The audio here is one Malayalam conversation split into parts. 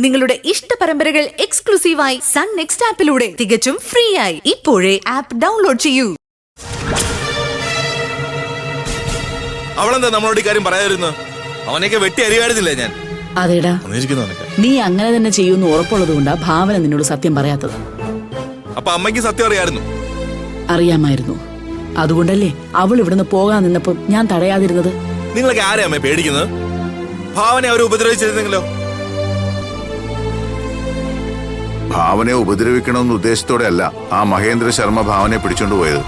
നിങ്ങളുടെ ഇഷ്ട പരമ്പരകൾ എക്സ്ക്ലൂസീവായി സൺ നെക്സ്റ്റ് ആപ്പിലൂടെ തികച്ചും ഫ്രീ ആയി ഇപ്പോഴേ ആപ്പ് ഡൗൺലോഡ് ചെയ്യൂ. അവളെന്താ നമ്മളോട് ഈ കാര്യം പറയാതിരുന്നു? അവനെയൊക്കെ വെട്ടി അറിയായിരുന്നില്ലേ ഞാൻ? അതേടാ, നീ അങ്ങനെ തന്നെ ചെയ്യുമെന്ന് ഉറപ്പുള്ളത് കൊണ്ടാ ഭാവന നിന്നോട് സത്യം പറയാത്തത്. അപ്പൊ അമ്മയ്ക്ക് സത്യം അറിയായിരുന്നു? അറിയാമായിരുന്നു. അതുകൊണ്ടല്ലേ അവൾ ഇവിടുന്ന് പോകാൻ നിന്നപ്പോ ഞാൻ തടയാതിരുന്നത്. നിങ്ങളൊക്കെ ആരെയാ അമ്മ പേടിക്കുന്നത്? ഭാവനെ അവരെ ഉപദ്രവിച്ചിരുന്നെങ്കിലോ? ഭാവനെ ഉപദ്രവിക്കണമെന്ന ഉദ്ദേശത്തോടെ അല്ല ആ മഹേന്ദ്ര ശർമ്മ ഭാവനെ പിടിച്ചോണ്ട് പോയത്.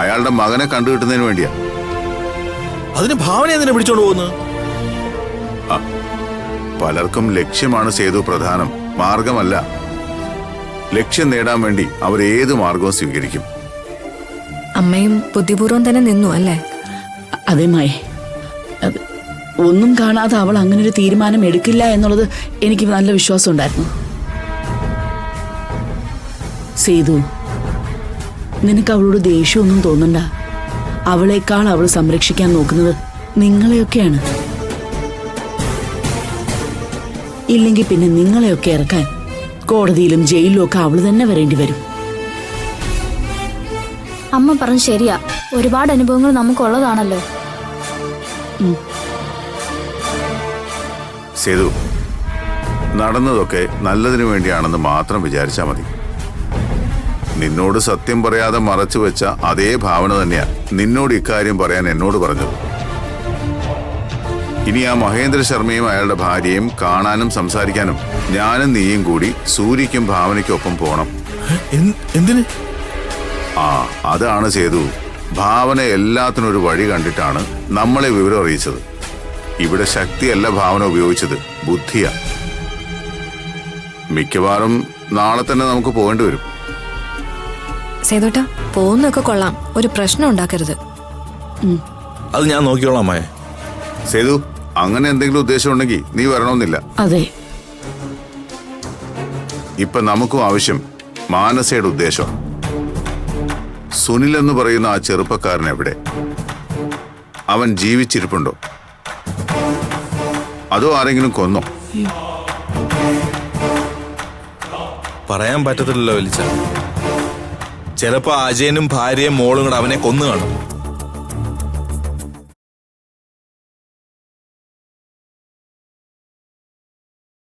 അയാളുടെ മകനെ കണ്ടുകിട്ടുന്നതിന് വേണ്ടിയാ. അതിന് ഭാവനെ എന്തിനാ പിടിച്ചോണ്ട് പോകുന്നത്? പലർക്കും ലക്ഷ്യമാണ് സേതു പ്രധാനം, മാർഗമല്ല. ലക്ഷ്യം നേടാൻ വേണ്ടി അവർ ഏത് മാർഗവും സ്വീകരിക്കും. അമ്മയും ബുദ്ധിപൂർവ്വം തന്നെ നിന്നു അല്ലേ? അതേ മായ, ഒന്നും കാണാതെ അവൾ അങ്ങനെ ഒരു തീരുമാനം എടുക്കില്ല എന്നുള്ളത് എനിക്ക് നല്ല വിശ്വാസം ഉണ്ടായിരുന്നു. സേതു, നിനക്ക് അവളോട് ദേഷ്യമൊന്നും തോന്നണ്ട. അവളേക്കാൾ അവൾ സംരക്ഷിക്കാൻ നോക്കുന്നത് നിങ്ങളെയൊക്കെയാണ്. ഇല്ലെങ്കിൽ പിന്നെ നിങ്ങളെയൊക്കെ ഇറക്കാൻ കോടതിയിലും ജയിലിലും ഒക്കെ അവള് തന്നെ വരേണ്ടി വരും. അമ്മ പറഞ്ഞു ശരിയാ, ഒരുപാട് അനുഭവങ്ങൾ നമുക്കുള്ളതാണല്ലോ. സേതു, നടന്നതൊക്കെ നല്ലതിനു വേണ്ടിയാണെന്ന് മാത്രം വിചാരിച്ചാൽ മതി. നിന്നോട് സത്യം പറയാതെ മറച്ചു വെച്ച അതേ ഭാവന തന്നെയാ നിന്നോട് ഇക്കാര്യം പറയാൻ എന്നോട് പറഞ്ഞത്. ഇനി ആ മഹേന്ദ്ര ശർമ്മയും അയാളുടെ ഭാര്യയും കാണാനും സംസാരിക്കാനും ഞാനും നീയും കൂടി സൂര്യയ്ക്കും ഭാവനയ്ക്കൊപ്പം പോണം. എന്തിന്? അതാണ് സേതു. ഭാവന എല്ലാത്തിനും ഒരു വഴി കണ്ടിട്ടാണ് നമ്മളെ വിവരം അറിയിച്ചത്. ഇവിടെ ശക്തിയല്ല ഭാവന ഉപയോഗിച്ചത്, ബുദ്ധിയാ. മിക്കവാറും നാളെ തന്നെ നമുക്ക് പോകേണ്ടി വരും. സേതോട്ടാ, പോകുന്നൊക്കെ കൊള്ളാം, ഒരു പ്രശ്നം ഉണ്ടാക്കരുത്. അത് ഞാൻ നോക്കിയോളാം അമ്മേ. സേതു, അങ്ങനെ എന്തെങ്കിലും ഉദ്ദേശം ഉണ്ടെങ്കിൽ നീ വരണമെന്നില്ല. അതെ, ഇപ്പൊ നമുക്കും ആവശ്യം മാനസയുടെ ഉദ്ദേശം. സുനിൽ എന്ന് പറയുന്ന ആ ചെറുപ്പക്കാരൻ എവിടെ? അവൻ ജീവിച്ചിരിപ്പുണ്ടോ? അതോ ആരെങ്കിലും കൊന്നോ? പറയാൻ പറ്റത്തില്ലല്ലോ വലിച്ച. ചിലപ്പോ അജയനും ഭാര്യയും മോളും കൂടെ അവനെ കൊന്നു കാണും.